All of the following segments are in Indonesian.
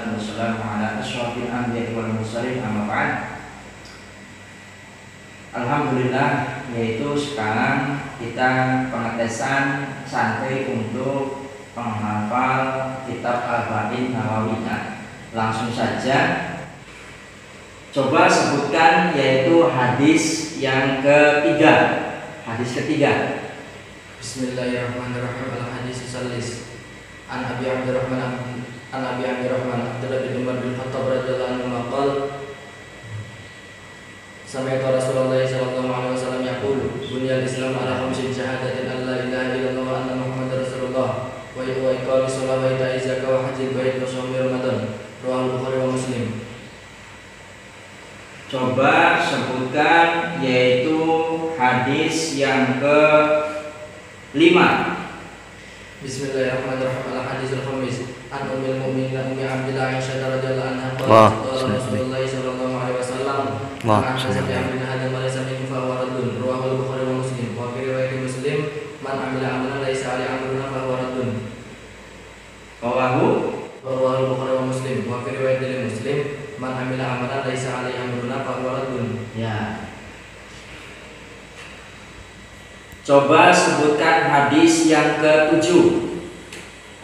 wassalatu wassalamu ala asyrafil anbiya'i wal mursalin, amma ba'd. Alhamdulillah, yaitu sekarang kita pengetesan santai untuk penghafal kitab Arba'in Nawawiyah. Langsung saja, coba sebutkan yaitu hadis yang ketiga. Hadis ketiga. Bismillahirrahmanirrahim. Al-hadis salis. An Abi Abdurrahman Abdullah bin Umar bin Khattab radhiyallahu anhu maqal sami'tu Rasulullah sallallahu alaihi wasallam yaqulu bunyal Islam ala khamsin syahadatin an la ilaha illallah wa anna Muhammadar Rasulullah wa iqamis shalah wa ita'iz zakah wa hajjil bait wa shaumi Ramadan. Riwayat Bukhari wa Muslim. Coba sebutkan yaitu hadis yang ke-5. Bismillahirrahmanirrahim. Al-hadisul khamis. An ummul mu'minin Ummi Abdillah Aisyah radhiyallahu anha qalat Rasulullah sallallahu alaihi wasallam man ahdatha fi amrina hadha ma laysa minhu fa huwa raddun. Riwayat Bukhari wa Muslim. Wa fi riwayat Muslim man amila amalan laysa alaihi amruna fa huwa raddun. Riwayat Bukhari wa Muslim. Wa fi riwayat Muslim man amila amalan laysa alaihi amruna fa huwa raddun. Ya. Coba sebutkan hadis yang ke-7.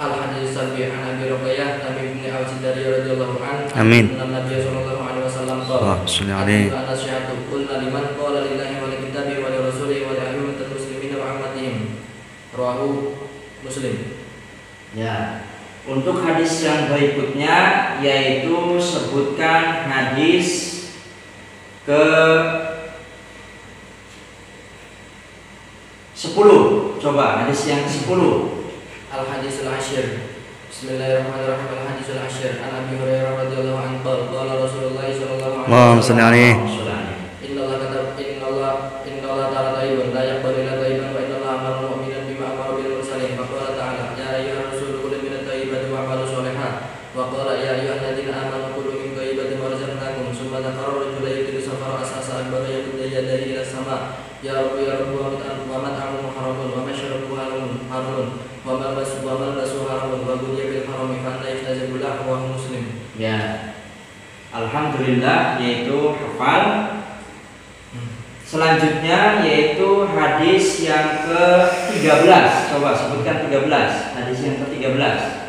Al-hadis sabi an Abi Ruqayyah Tamim bin Aus radhiyallahu anhu. Amin. Nabi sallallahu alaihi wasallam Wah, sunni. ana syahadu qulna liman qala lillahi wa likitabi wa lirasuli wa li'ayyimatil muslimina wa ammatihim. Rawahu Muslim. Ya. Untuk hadis yang berikutnya yaitu sebutkan hadis ke 10. Coba hadis yang ke-10. Al-hadisul asyir. Bismillahirrahmanirrahim. Al-hadisul asyir. An Abi Hurairah radhiyallahu anhu qala Rasulullah sallallahu alaihi wasallam Innallaha ta'ala tayyibun la yaqbalu illa tayyiban wa innallaha amara al-mu'minina bima amara bil mursalin. Fa qala ta'ala ya ayyuhar rasul kulu minat thayyibati wa'malu sholihan. Wa qala ya ayyuhalladzina amanu kulu min thayyibati ma razaqnakum. Summa dzakara rajulan yutilu safara asasa akbara yamuddu yadayhi ila sama. Ya Rabbi ya Rabbi wa mat'amuhu haramun wa mashrabuhu haramun wa malbasuhu haramun wa ghudhiya bil harami fa anna yastajibu lahu. Wa Muslim. Ya. Alhamdulillah, yaitu hafal. Selanjutnya yaitu hadis yang ke-13. Coba sebutkan 13. Hadis yang ke-13.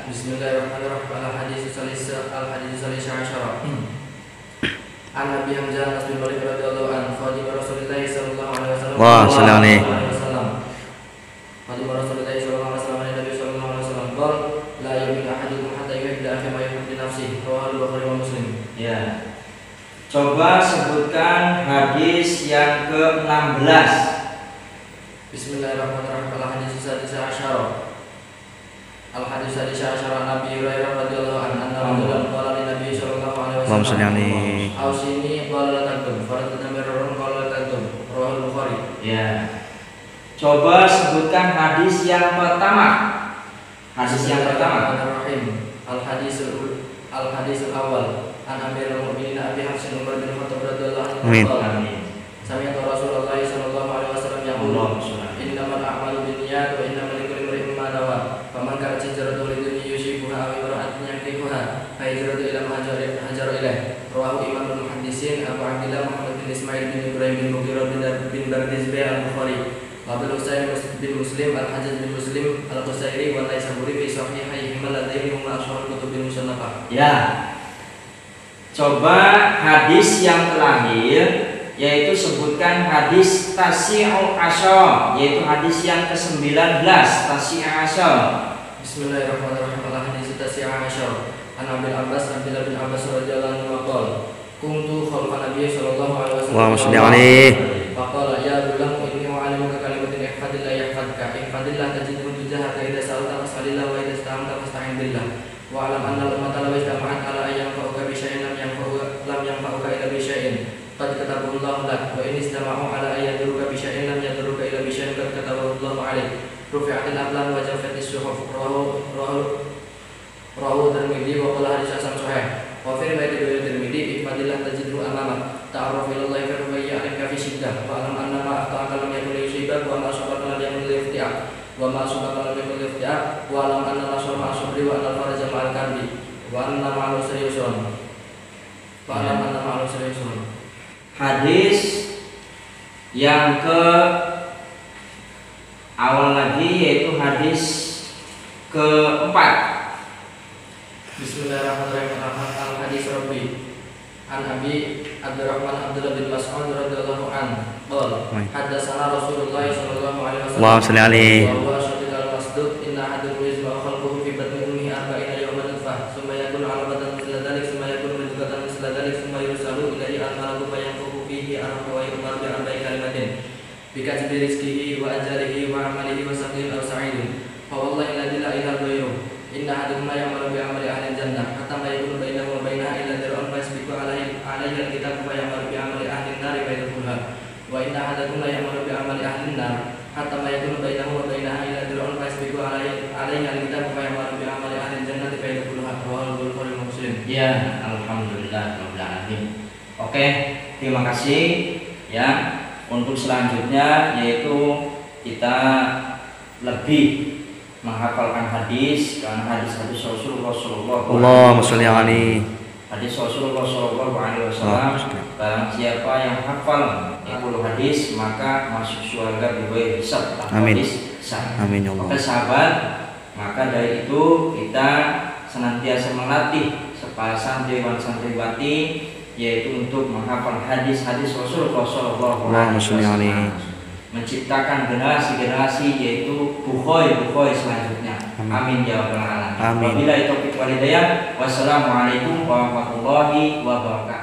Bismillahirrahmanirrahim. Al-hadis salis asyara. An Abi Hamzah Anas bin Malik radhiyallahu anhu khadim Rasulullah sallallahu alaihi wasallam. Wah, sallallahu alaihi Khadim Rasulullah sallallahu alaihi wasallam Nabi sallallahu alaihi wasallam qol la yu'minu ahadukum hatta yuhibba akhi ma yuhibbu li nafsihi. Riwayat Bukhari wa Muslim. Ya. Coba sebutkan hadis yang ke-16. Bismillahirrahmanirrahim. Al-hadis sadis asyara. Al-hadis sadis asyara Nabi Hurairah radhiyallahu anhu anna rajulan qala li Nabi sallallahu alaihi wasallam ausini qala la taktum faradna mirrun qala la taktum. Riwayat Bukhari. Ya. Coba sebutkan hadis yang pertama. Hadis yang pertama. Al-hadisul awal. An Amirul Mu'minin Abi Hafsin Umar bin Khattab radhiyallahu anhu. Amin. Sami'tu Rasulullah sallallahu alaihi wasallam yaqulu innamal a'malu binniyat wa innamal likulli imrin ma nawa. Faman kanat hijratuhu lidunya yusibuha aw imra'atin yankihuha fa hijratuhu ila ma hajara ilaih. Rawahu Imamul Muhaddisin Abu Abdillah Muhammad bin Ismail bin Ibrahim bin Mughirah bin Bardizbeh Al-Bukhari. Abdul Husain bin Muslim Al-Hajjaj bin Muslim Al-Qusairi wa Naisaburi fi sahihayhima ladaini huma ashhar kutubil musannafah. Ya. Coba hadis yang terakhir yaitu sebutkan hadis Tasi'u Asyar, yaitu hadis yang ke-19. Tasi'u Asyar. Bismillahirrahmanirrahim. Al-hadis Tasi'u Asyar. An Abdullah bin Abbas radhiyallahu anhu qala kuntu khalfa Nabi sallallahu alaihi wasallam. Wa muslimin. Faqala ya gulam inni wa'alimuka kalimatin ihfadillah yahfadka ihfadillah tajidhu tujahaka idza sa'alta fas'alillah wa idza ista'anta fasta'in billah. Wa alam anna al-ummata law istama'at ala ayyan fa'uka bi syai'in lam yanfa'uka illa bi syai'in qad katabullahu lak wa in istama'u ala ayyan yadurruka bi syai'in lam yadurruka illa bi syai'in qad katabullahu alaik. Rufi'atil aqlam wa jaffatis suhuf. Rawahu Tirmidzi wa qala hadits hasan sahih. Wa fi riwayat Tirmidzi ihfadillah tajidhu amamak ta'arraf ila Allah fa huwa ya'rifka fi shiddah wa alam anna ma akhta'aka lam yakun yusibak wa ma asabaka lam yakun liyufti'ak wa ma asabaka lam yakun liyufti'ak wa alam anna nasra ma'a sabri wa anna al-faraja ma'al karbi wa anna ma'al usri hadis yang ke awal lagi, yaitu hadis keempat. Bismillahirrahmanirrahim. Al-hadis Rabbi An Abi Abdurrahman Abdullah bin Mas'ud radhiyallahu anhu qala haddatsana Rasulullah sallallahu alaihi wasallam Allahumma shalli alaihi. wa huwa syadidul masduq inna ahadakum yajma'u khalquhu fi batni ummihi arba'ina yawman nutfah thumma yakunu 'alaqatan mithla dhalik thumma yakunu mudghatan mithla dhalik thumma yursalu ilaihi al-malaku fayanfukhu fihi wa yu'maru bi arba'i kalimatin bi katbi rizqihi wa ajalihi wa 'amalihi wa saqin aw sa'idin fa wallahi la ilaha ghairuhu inna ahadakum la ya'malu bi 'amali ahli jannah hatta ma yakunu bainahu wa bainaha illa dir'un fasbiqu 'alaihi al-kitab fa ya'malu bi 'amali ahli an-nar fa yadkhuluha wa inna ahadakum la ya'malu bi 'amali ahli an-nar hatta ma yakunu bainahu wa bainaha illa dir'un fasbiqu 'alaihi al-kitab fa ya'malu bi 'amali ahli jannah fa yadkhuluha rawahu Bukhari wa Muslim. Ya, alhamdulillah rabbil alamin. Oke, terima kasih ya. Untuk selanjutnya yaitu kita lebih menghafalkan hadis, karena hadis-hadis Rasulullah sallallahu Allahumma sholli alaihi. Hadis Rasulullah sallallahu alaihi wasallam, barang siapa yang hafal 10 hadis maka masuk surga bighairi hisab, tanpa Amin. hisab. Amin ya Allah. Oke sahabat, maka dari itu kita senantiasa melatih para santriwati yaitu untuk menghafal hadis-hadis Rasulullah sallallahu alaihi wasallam, menciptakan generasi-generasi yaitu bukhoi selanjutnya. Amin ya rabbal alamin. Amin. Wabillahi taufiq wal hidayah. Wassalamualaikum warahmatullahi wabarakatuh.